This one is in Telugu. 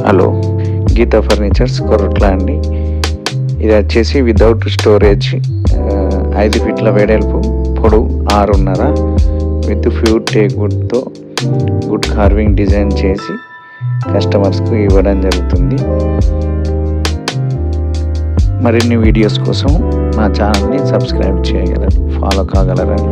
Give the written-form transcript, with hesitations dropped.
హలో, గీతా ఫర్నిచర్స్ కొరట్ల అండి. ఇది వచ్చేసి వితౌట్ స్టోరేజ్, 5 ఫీట్ల వెడల్పు, పొడవు 6.5 విత్ ఫ్యూట్ టేక్వుడ్తో గుడ్ కార్వింగ్ డిజైన్ చేసి కస్టమర్స్కు ఇవ్వడం జరుగుతుంది. మరిన్ని వీడియోస్ కోసం మా ఛానల్ని సబ్స్క్రైబ్ చేయగలరు, ఫాలో కాగలరని.